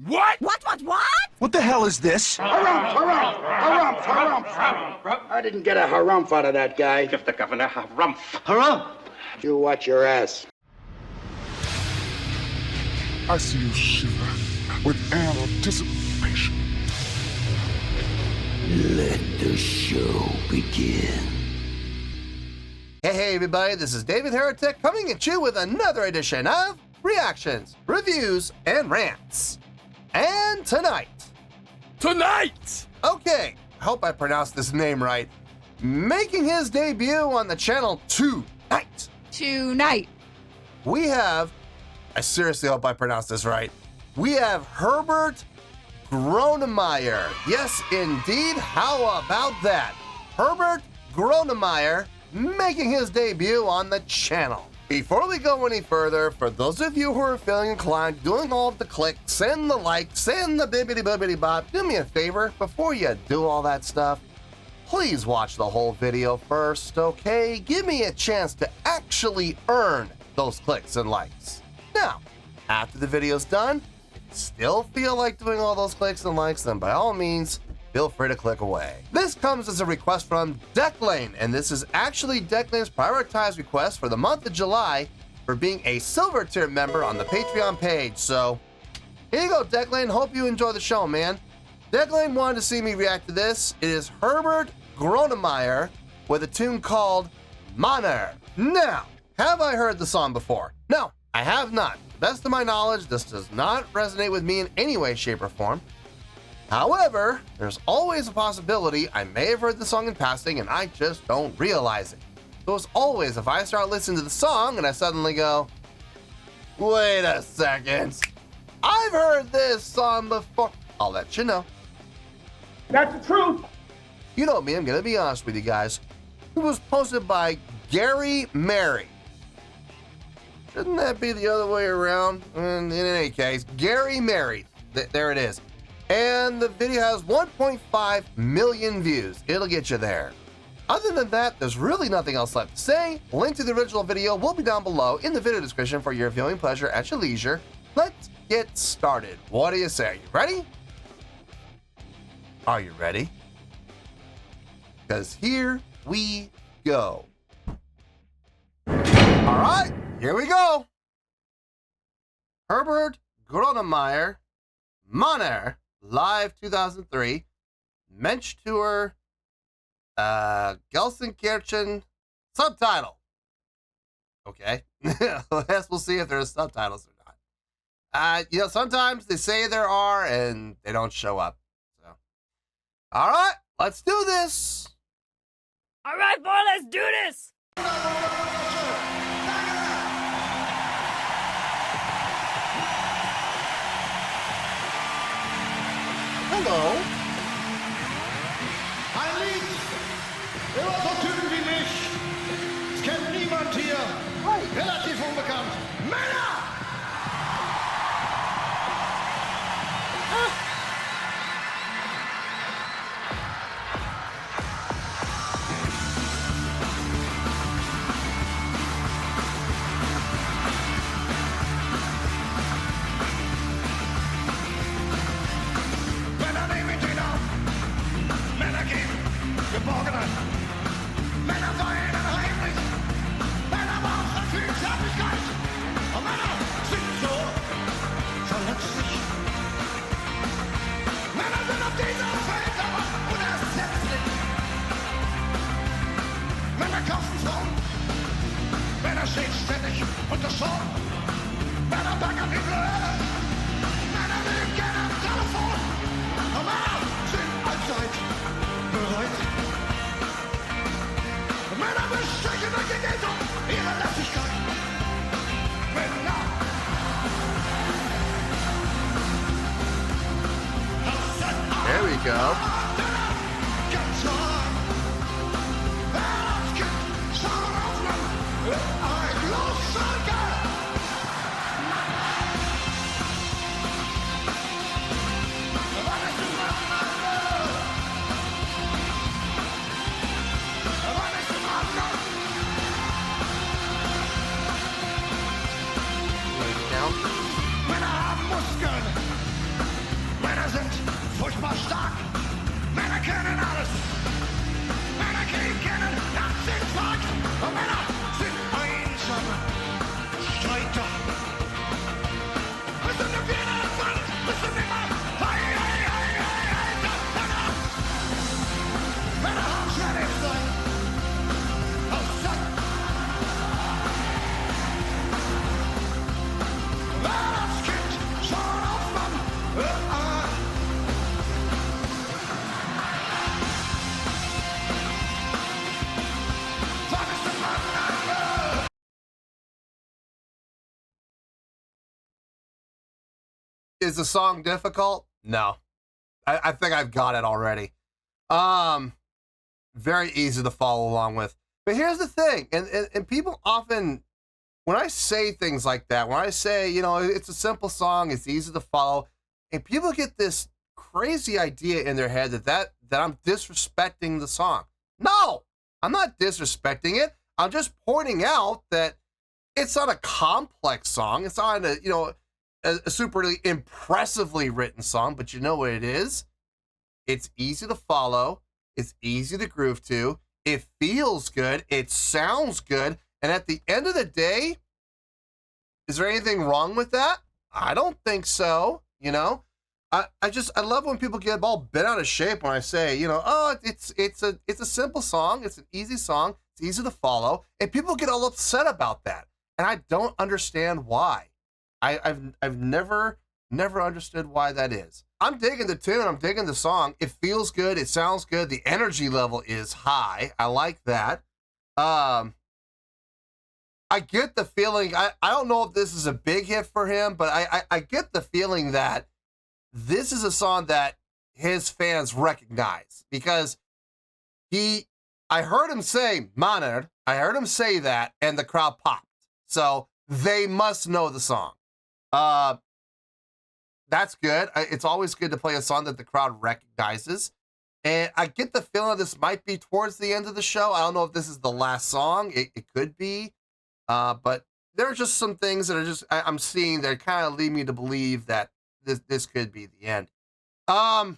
What? What? What the hell is this? Harumph. I didn't get a harumph out of that guy. Give the governor harumph. Harumph? You watch your ass. I see you shiver with anticipation. Let the show begin. Hey everybody, this is David Heretic coming at you with another edition of Reactions, Reviews, and Rants. And tonight, okay, I hope I pronounced this name right, making his debut on the channel tonight, we have, I seriously hope I pronounced this right, we have Herbert Grönemeyer. Yes, indeed, how about that? Herbert Grönemeyer making his debut on the channel. Before we go any further, for those of you who are feeling inclined, doing all of the clicks and the likes and the bibbidi-bobbidi-bop, do me a favor, before you do all that stuff, please watch the whole video first, okay? Give me a chance to actually earn those clicks and likes. Now, after the video's done, if you still feel like doing all those clicks and likes, then by all means, feel free to click away. This comes as a request from Declan, and this is actually Declan's prioritized request for the month of July for being a silver tier member on the Patreon page. So here you go, Declan. Hope you enjoy the show, man. Declan wanted to see me react to this. It is Herbert Grönemeyer with a tune called Männer. Now, have I heard the song before? No, I have not. To the best of my knowledge, this does not resonate with me in any way, shape, or form. However, there's always a possibility I may have heard the song in passing and I just don't realize it. So as always, if I start listening to the song and I suddenly go, wait a second, I've heard this song before, I'll let you know. That's the truth. You know me, I'm gonna be honest with you guys. It was posted by Gary Mary. Shouldn't that be the other way around? In any case, Gary Mary, there it is. And the video has 1.5 million views. It'll get you there. Other than that, there's really nothing else left to say. Link to the original video will be down below in the video description for your viewing pleasure at your leisure. Let's get started. What do you say? Are you ready? Are you ready? Because here we go. All right, here we go. Herbert Grönemeyer, Männer, live 2003, Mensch Tour, Gelsenkirchen, subtitle. Okay, I guess we'll see if there's subtitles or not. You know, sometimes they say there are and they don't show up. So, all right, let's do this. All right, boy, let's do this. Hello. Ein Lied über so Typen wie mich. Das kennt niemand hier. Relativ unbekannt. Männer! Männer weinen heimlich, Männer brauchen viel Zärtlichkeit, und Männer sind so verletzlich. Männer sind auf dieser Welt aber unersetzlich. Männer kaufen Frauen, Männer stehen ständig unter Strom, Männer baggern wie blöde, Männer lügen gerne am Telefon, und Männer sind allzeit bereit. Männer bestechen durch die Geltung ihre Lässigkeit. Männer. There we go. Männer haben Muskeln, Is the song difficult? No. I think I've got it already. Very easy to follow along with. But here's the thing, and people often, when I say things like that, when I say, you know, it's a simple song, it's easy to follow, and people get this crazy idea in their head that I'm disrespecting the song. No, I'm not disrespecting it. I'm just pointing out that it's not a complex song. It's not a super impressively written song, but you know what it is? It's easy to follow. It's easy to groove to. It feels good. It sounds good. And at the end of the day, is there anything wrong with that? I don't think so. You know, I love when people get all bent out of shape when I say, you know, oh, it's a simple song. It's an easy song. It's easy to follow. And people get all upset about that. And I don't understand why. I've never understood why that is. I'm digging the tune. I'm digging the song. It feels good. It sounds good. The energy level is high. I like that. I get the feeling, I don't know if this is a big hit for him, but I get the feeling that this is a song that his fans recognize because I heard him say Männer. I heard him say that and the crowd popped. So they must know the song. That's good. It's always good to play a song that the crowd recognizes. And I get the feeling this might be towards the end of the show. I don't know if this is the last song. It could be. But there are just some things that are I'm seeing that kind of lead me to believe that this could be the end. The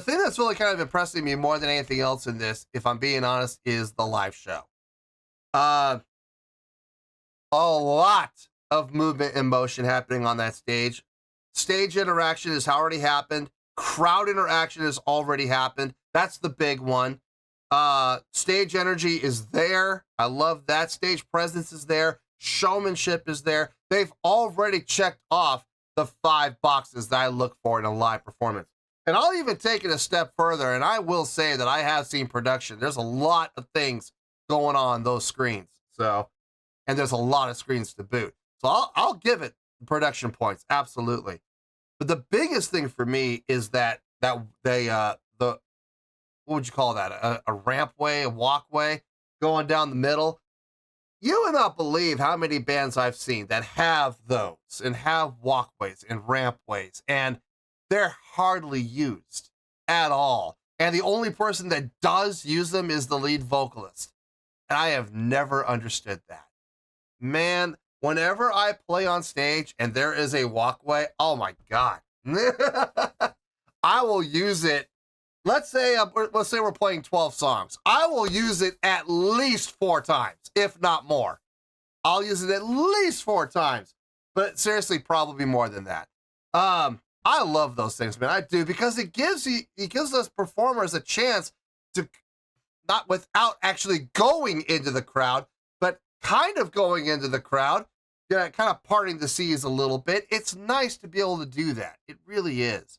thing that's really kind of impressing me more than anything else in this, if I'm being honest, is the live show. A lot of movement and motion happening on that stage. Stage interaction has already happened. Crowd interaction has already happened. That's the big one. Stage energy is there. I love that. Stage presence is there. Showmanship is there. They've already checked off the 5 boxes that I look for in a live performance. And I'll even take it a step further, and I will say that I have seen production. There's a lot of things going on those screens. So, and there's a lot of screens to boot. So I'll give it production points, absolutely. But the biggest thing for me is that they what would you call that? A rampway, a walkway going down the middle. You would not believe how many bands I've seen that have those and have walkways and rampways, and they're hardly used at all. And the only person that does use them is the lead vocalist. And I have never understood that. Man, whenever I play on stage and there is a walkway, oh my God. I will use it. Let's say we're playing 12 songs. I will use it at least 4 times, if not more. I'll use it at least 4 times, but seriously, probably more than that. I love those things, man. I do, because it gives us performers a chance to, not without actually going into the crowd, but kind of going into the crowd, kind of parting the seas a little bit. It's nice to be able to do that. It really is.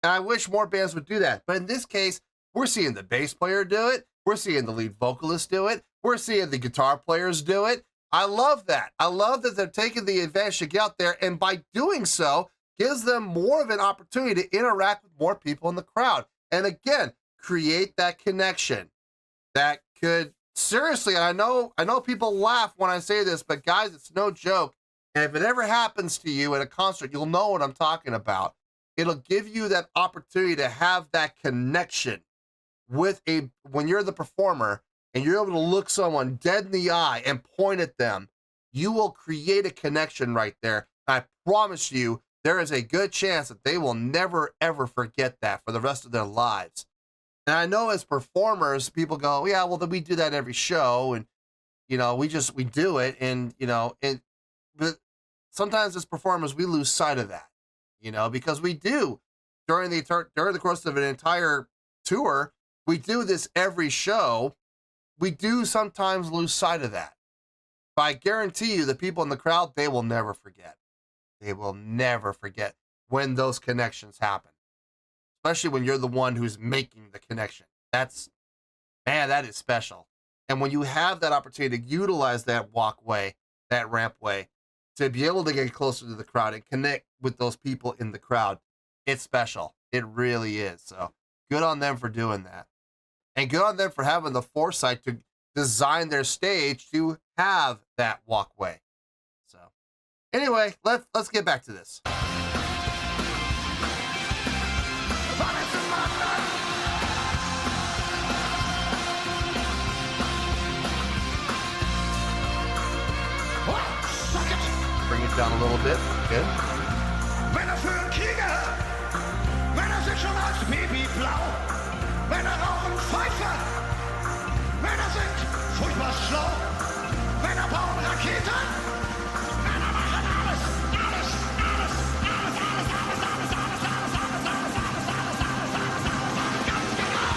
And I wish more bands would do that. But in this case, we're seeing the bass player do it. We're seeing the lead vocalist do it. We're seeing the guitar players do it. I love that. I love that they're taking the advantage to get out there, and by doing so, gives them more of an opportunity to interact with more people in the crowd. And again, create that connection that could, seriously, and I know people laugh when I say this, but guys, it's no joke. And if it ever happens to you at a concert, you'll know what I'm talking about. It'll give you that opportunity to have that connection when you're the performer and you're able to look someone dead in the eye and point at them. You will create a connection right there. I promise you, there is a good chance that they will never, ever forget that for the rest of their lives. And I know as performers, people go, yeah, well, then we do that every show. And, you know, we do it. And, you know, but sometimes as performers, we lose sight of that. You know, because we do during the course of an entire tour, we do this every show. We do sometimes lose sight of that. But I guarantee you, the people in the crowd, they will never forget. They will never forget when those connections happen, especially when you're the one who's making the connection. That is special. And when you have that opportunity to utilize that walkway, that rampway, to be able to get closer to the crowd and connect with those people in the crowd, it's special. It really is. So good on them for doing that. And good on them for having the foresight to design their stage to have that walkway. So anyway, let's get back to this. Bring it down a little bit. Good. Männer führen Kriege, Männer sind schon als Baby blau, Männer rauchen Pfeife, Männer sind furchtbar schlau, Männer bauen Raketen, Männer machen alles, alles, alles, alles, alles, alles, alles, alles, alles, alles, alles, alles, alles, alles, alles, alles, ganz genau.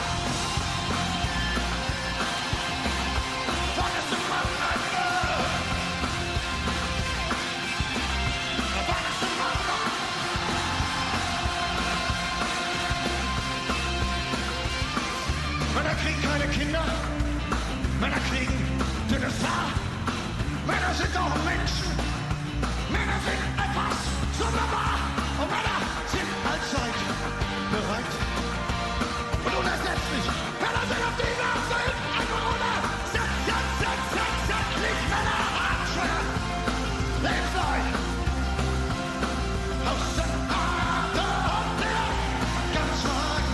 Wann ist der Mann ein Mann? Wann ist der Mann noch? Männer kriegen keine Kinder, Männer kriegen dünnes Haar. Männer sind auch Menschen, Männer sind etwas sonderbar. Und Männer sind allzeit bereit und unersetzlich. Männer sind auf die Welt einfach unersetzlich. Männer abschwören, lebenslang. Aus der Erde und der ganz weit.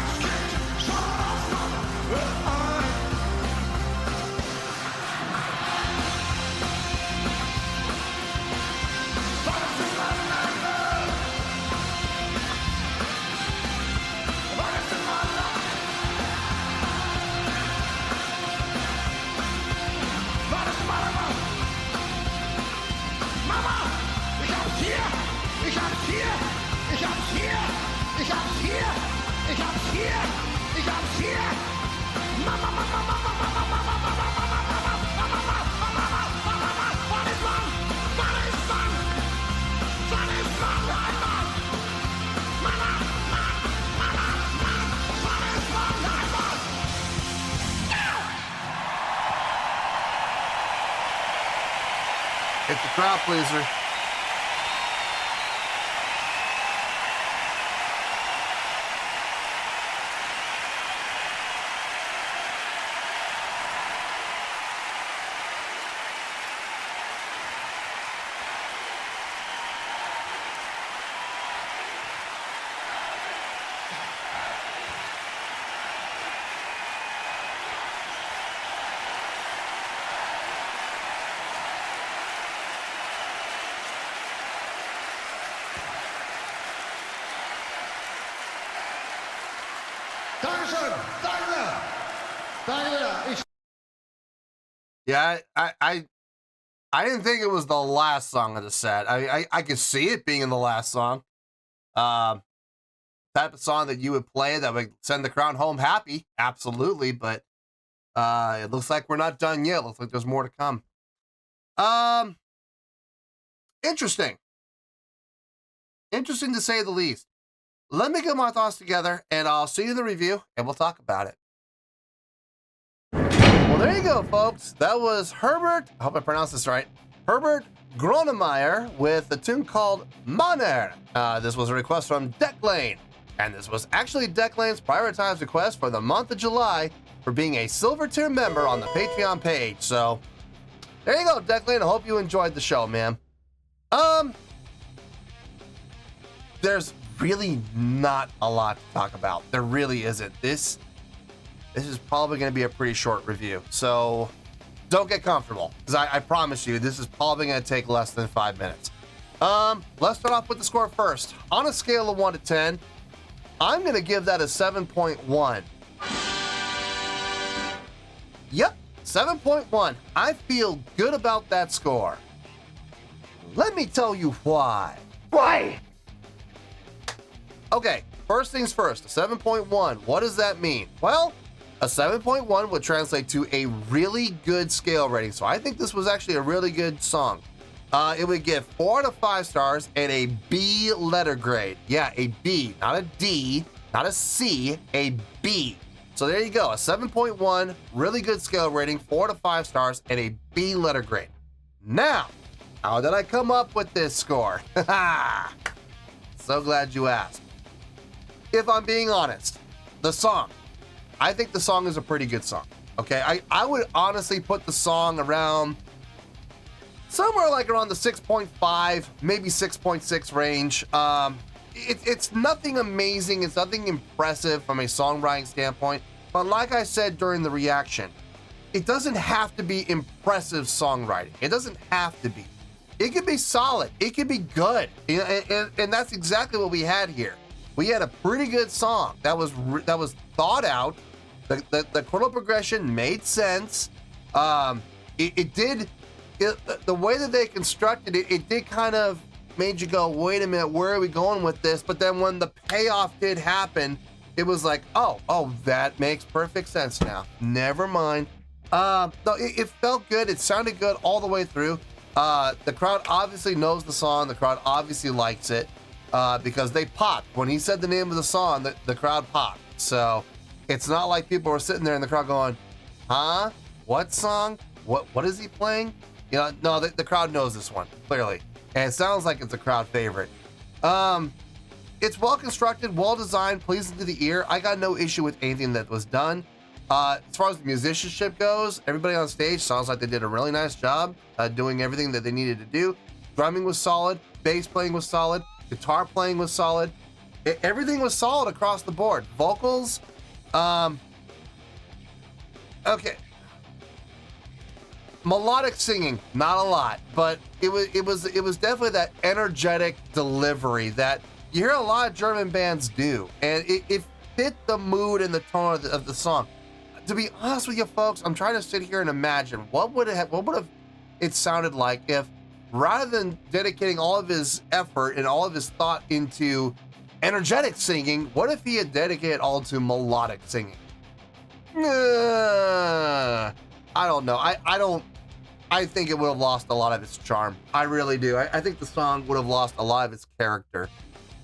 Es geht schon auf Mann ein. Was ist Mann ein? Was ist Mann ein? Was ist Mann ein? Mama, ich hab's hier, ich hab's hier, ich hab's hier, ich hab's hier, ich hab's hier, ich hab's hier. Mama, Mama, Mama, Mama, Mama, Mama, Mama, Mama, Mama, Mama, Mama, Mama, wann ist Mann? Wann ist Mann? Wann ist Mann einmal? Mama, Mann, Mama, Mann, wann ist Mann einmal? It's the crowd pleaser. Dankeschön, danke, danke, ich Yeah, I didn't think it was the last song of the set. I could see it being in the last song. Type of song that you would play that would send the crowd home happy, absolutely. But it looks like we're not done yet. Looks like there's more to come. Interesting to say the least. Let me get my thoughts together, and I'll see you in the review, and we'll talk about it. Well, there you go, folks. That was Herbert, I hope I pronounced this right, Herbert Grönemeyer with a tune called Männer. This was a request from Declan, and this was actually Declan's prioritized request for the month of July for being a Silver Tier member on the Patreon page. So, there you go, Declan. I hope you enjoyed the show, man. There's really not a lot to talk about. There really isn't. This is probably going to be a pretty short review, so don't get comfortable, because I promise you this is probably going to take less than 5 minutes. Let's start off with the score first. On a scale of 1 to 10, I'm going to give that a 7.1. Yep, 7.1. I feel good about that score. Let me tell you why. Why? Okay, first things first, 7.1. What does that mean? Well, a 7.1 would translate to a really good scale rating. So I think this was actually a really good song. It would get 4 out of 5 stars and a B letter grade. Yeah, a B, not a D, not a C, a B. So there you go, a 7.1, really good scale rating, 4 to 5 stars, and a B letter grade. Now, how did I come up with this score? So glad you asked. If I'm being honest, the song, I think the song is a pretty good song. Okay, I would honestly put the song around somewhere like around the 6.5, maybe 6.6 range. It's nothing amazing. It's nothing impressive from a songwriting standpoint. But like I said during the reaction, it doesn't have to be impressive songwriting. It doesn't have to be. It could be solid. It could be good. And that's exactly what we had here. We had a pretty good song that was thought out. The chordal progression made sense. The way that they constructed it, it did kind of made you go, wait a minute, where are we going with this? But then when the payoff did happen, it was like, oh, that makes perfect sense now. Never mind. No, it felt good. It sounded good all the way through. The crowd obviously knows the song. The crowd obviously likes it because they popped. When he said the name of the song, the crowd popped. So it's not like people were sitting there in the crowd going, huh? What song? What is he playing? You know, no, the crowd knows this one, clearly. And it sounds like it's a crowd favorite. It's well constructed, well designed, pleasing to the ear. I got no issue with anything that was done. As far as the musicianship goes, everybody on stage sounds like they did a really nice job doing everything that they needed to do. Drumming was solid, bass playing was solid, guitar playing was solid. Everything was solid across the board. Vocals, okay. Melodic singing, not a lot, but it was definitely that energetic delivery that you hear a lot of German bands do, and it fit the mood and the tone of the song. To be honest with you folks, I'm trying to sit here and imagine what would have it sounded like if, rather than dedicating all of his effort and all of his thought into energetic singing, what if he had dedicated all to melodic singing? I don't know. I think it would have lost a lot of its charm. I really do. I think the song would have lost a lot of its character.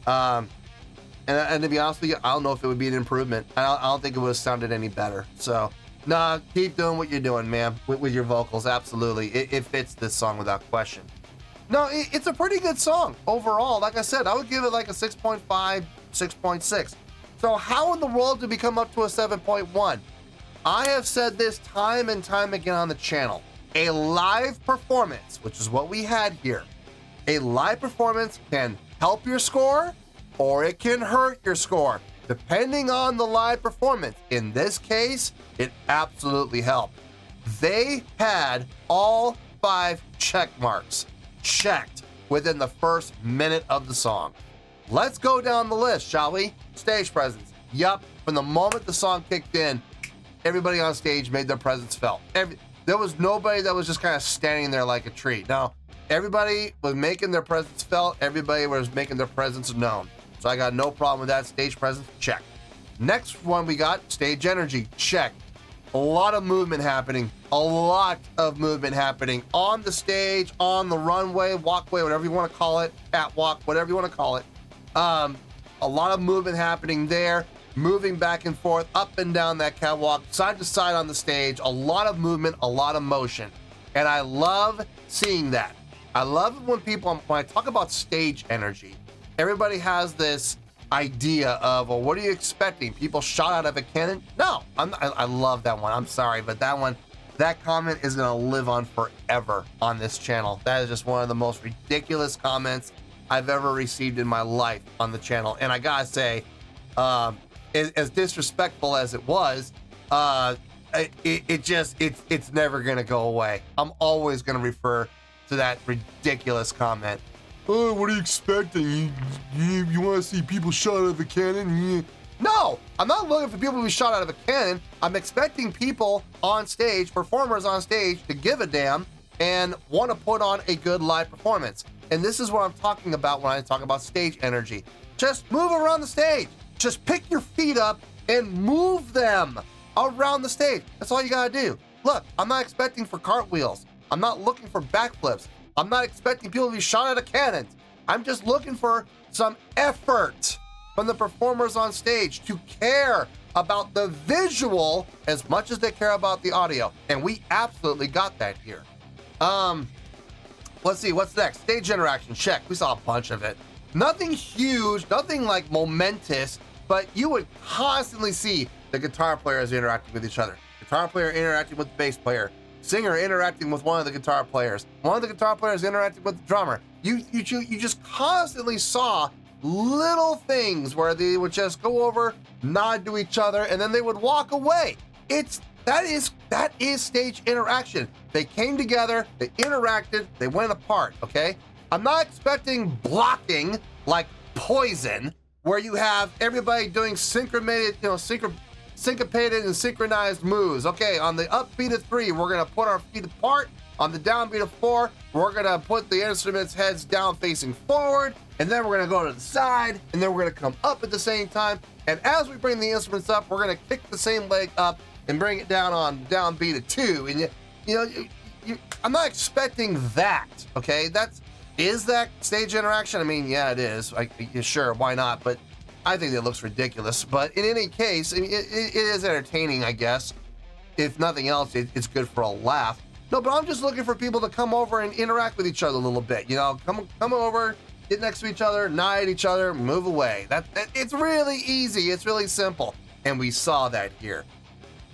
And to be honest with you, I don't know if it would be an improvement. I don't think it would have sounded any better. So, nah, keep doing what you're doing, man, with your vocals. Absolutely. It fits this song without question. No, it's a pretty good song overall. Like I said, I would give it like a 6.5, 6.6. So how in the world did we come up to a 7.1? I have said this time and time again on the channel. A live performance, which is what we had here, a live performance can help your score or it can hurt your score, depending on the live performance. In this case, it absolutely helped. They had all 5 check marks checked within the first minute of the song. Let's go down the list, shall we? Stage presence. Yup, from the moment the song kicked in, everybody on stage made their presence felt. There was nobody that was just kind of standing there like a tree. No, everybody was making their presence felt. Everybody was making their presence known. So I got no problem with that. Stage presence, check. Next one we got, stage energy, check. A lot of movement happening. A lot of movement happening on the stage, on the runway, walkway, whatever you want to call it, catwalk, whatever you want to call it. A lot of movement happening there. Moving back and forth, up and down that catwalk, side to side on the stage, a lot of movement, a lot of motion. And I love seeing that. I love it when I talk about stage energy, everybody has this idea of, well, what are you expecting? People shot out of a cannon? No, I love that one. I'm sorry, but that comment is gonna live on forever on this channel. That is just one of the most ridiculous comments I've ever received in my life on the channel. And I gotta say, as disrespectful as it was, it's never gonna go away. I'm always gonna refer to that ridiculous comment. Oh, what are you expecting? You want to see people shot out of a cannon? No, I'm not looking for people to be shot out of a cannon. I'm expecting people on stage, performers on stage, to give a damn and want to put on a good live performance. And this is what I'm talking about when I talk about stage energy. Just move around the stage. Just pick your feet up and move them around the stage. That's all you gotta do. Look, I'm not expecting for cartwheels. I'm not looking for backflips. I'm not expecting people to be shot out of cannons. I'm just looking for some effort from the performers on stage to care about the visual as much as they care about the audio. And we absolutely got that here. let's see, what's next? Stage interaction, check. We saw a bunch of it. Nothing huge, nothing like momentous, but you would constantly see the guitar players interacting with each other. Guitar player interacting with the bass player. Singer interacting with one of the guitar players. One of the guitar players interacting with the drummer. You just constantly saw little things where they would just go over, nod to each other, and then they would walk away. That is stage interaction. They came together, they interacted, they went apart, okay? I'm not expecting blocking like Poison, where you have everybody doing syncopated and synchronized moves. Okay, on the upbeat of 3, we're gonna put our feet apart. On the downbeat of 4, we're gonna put the instruments' heads down facing forward, and then we're gonna go to the side, and then we're gonna come up at the same time. And as we bring the instruments up, we're gonna kick the same leg up and bring it down on downbeat of 2. And I'm not expecting that, okay? Is that stage interaction? I mean, yeah, it is. Sure, why not? But I think that looks ridiculous. But in any case, I mean, it is entertaining, I guess. If nothing else, it's good for a laugh. No, but I'm just looking for people to come over and interact with each other a little bit. Come over, get next to each other, nod at each other, move away. It's really easy. It's really simple. And we saw that here.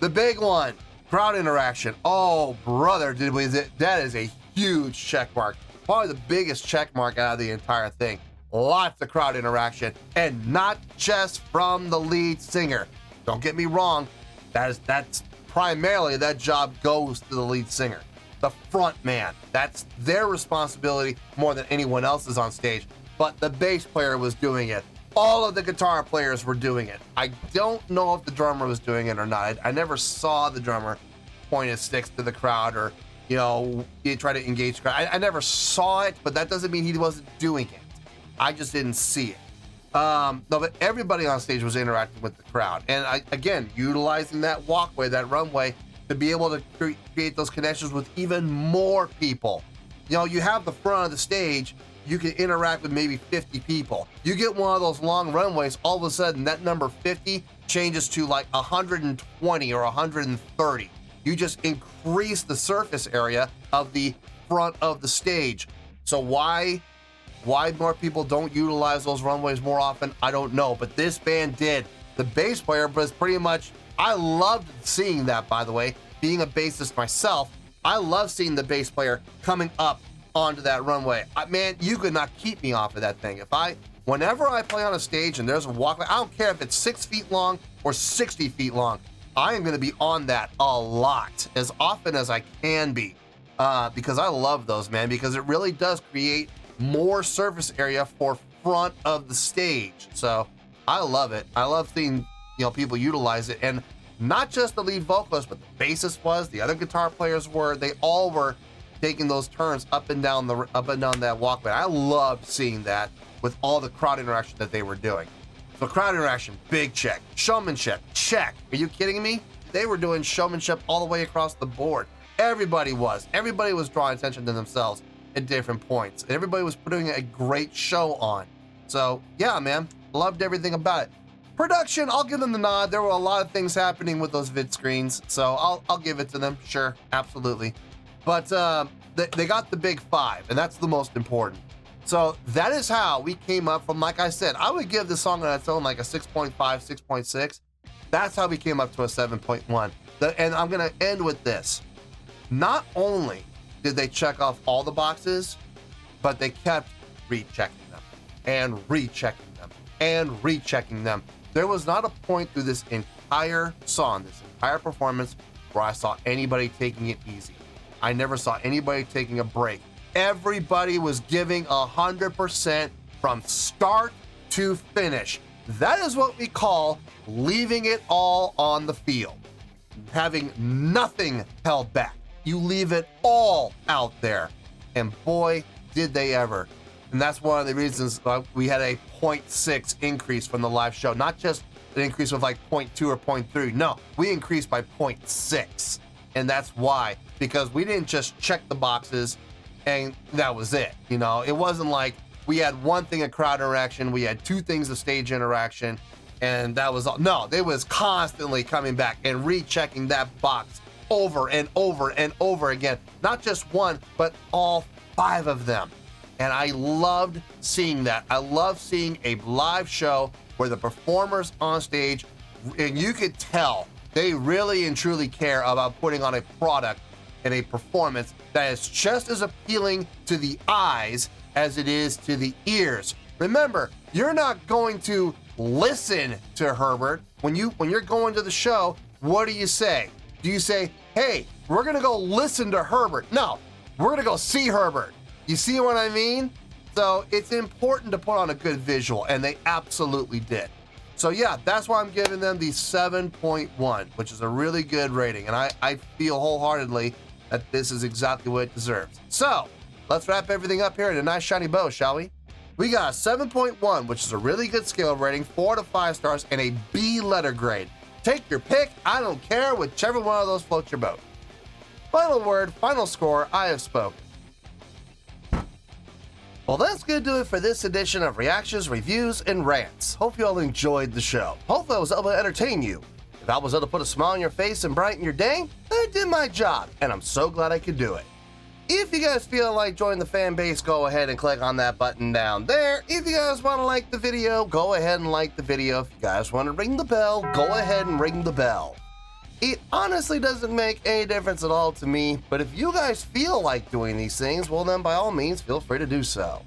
The big one, crowd interaction. Oh, brother, that is a huge check mark. Probably the biggest check mark out of the entire thing. Lots of crowd interaction, and not just from the lead singer. Don't get me wrong, that's primarily that job goes to the lead singer, the front man. That's their responsibility more than anyone else's on stage. But the bass player was doing it. All of the guitar players were doing it. I don't know if the drummer was doing it or not. I never saw the drummer point his sticks to the crowd or he tried to engage the crowd. I never saw it, but that doesn't mean he wasn't doing it. I just didn't see it. No, but everybody on stage was interacting with the crowd. And again, utilizing that walkway, that runway, to be able to create those connections with even more people. You have the front of the stage, you can interact with maybe 50 people. You get one of those long runways, all of a sudden that number 50 changes to like 120 or 130. You just increase the surface area of the front of the stage. So why more people don't utilize those runways more often, I don't know, but this band did. The bass player was pretty much, I loved seeing that, by the way. Being a bassist myself, I love seeing the bass player coming up onto that runway. Man, you could not keep me off of that thing. Whenever I play on a stage and there's a walkway, I don't care if it's 6 feet long or 60 feet long, I am gonna be on that a lot, as often as I can be, because I love those, man, because it really does create more surface area for front of the stage. So I love it. I love seeing people utilize it, and not just the lead vocalist, but the bassist was, the other guitar players were. They all were taking those turns up and down that walkway. I loved seeing that with all the crowd interaction that they were doing. So crowd interaction, big check. Showmanship, check. Are you kidding me? They were doing showmanship all the way across the board. Everybody was drawing attention to themselves at different points. And everybody was putting a great show on. So yeah, man, loved everything about it. Production, I'll give them the nod. There were a lot of things happening with those vid screens, so I'll give it to them. Sure, absolutely. But they got the big 5, and that's the most important. So that is how we came up from, like I said, I would give this song on its own like a 6.5, 6.6. That's how we came up to a 7.1. And I'm gonna end with this. Not only did they check off all the boxes, but they kept rechecking them and rechecking them and rechecking them. There was not a point through this entire song, this entire performance, where I saw anybody taking it easy. I never saw anybody taking a break. Everybody was giving 100% from start to finish. That is what we call leaving it all on the field. Having nothing held back. You leave it all out there. And boy, did they ever. And that's one of the reasons we had a 0.6 increase from the live show. Not just an increase of like 0.2 or 0.3. No, we increased by 0.6. And that's why. Because we didn't just check the boxes and that was it. It wasn't like we had one thing of crowd interaction, we had 2 things of stage interaction, and that was all. No, they was constantly coming back and rechecking that box over and over and over again. Not just one, but all 5 of them. And I loved seeing that. I love seeing a live show where the performers on stage, and you could tell they really and truly care about putting on a product and a performance that is just as appealing to the eyes as it is to the ears. Remember, you're not going to listen to Herbert. When you're going to the show, what do you say? Do you say, hey, we're gonna go listen to Herbert? No, we're gonna go see Herbert. You see what I mean? So it's important to put on a good visual, and they absolutely did. So yeah, that's why I'm giving them the 7.1, which is a really good rating, and I feel wholeheartedly that this is exactly what it deserves. So let's wrap everything up here in a nice shiny bow, shall we? We got a 7.1, which is a really good scale rating, 4 to 5 stars, and a B letter grade. Take your pick, I don't care, whichever one of those floats your boat. Final word, final score, I have spoken. Well, that's going to do it for this edition of Reactions, Reviews, and Rants. Hope you all enjoyed the show. Hopefully I was able to entertain you. If I was able to put a smile on your face and brighten your day, I did my job, and I'm so glad I could do it. If you guys feel like joining the fan base, go ahead and click on that button down there. If you guys want to like the video, go ahead and like the video. If you guys want to ring the bell, go ahead and ring the bell. It honestly doesn't make any difference at all to me, but if you guys feel like doing these things, well then by all means, feel free to do so.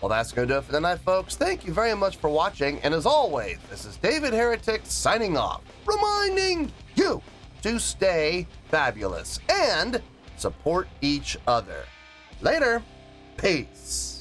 Well, that's going to do it for the night, folks. Thank you very much for watching, and as always, this is David Heretic signing off, reminding you to stay fabulous and support each other. Later. Peace.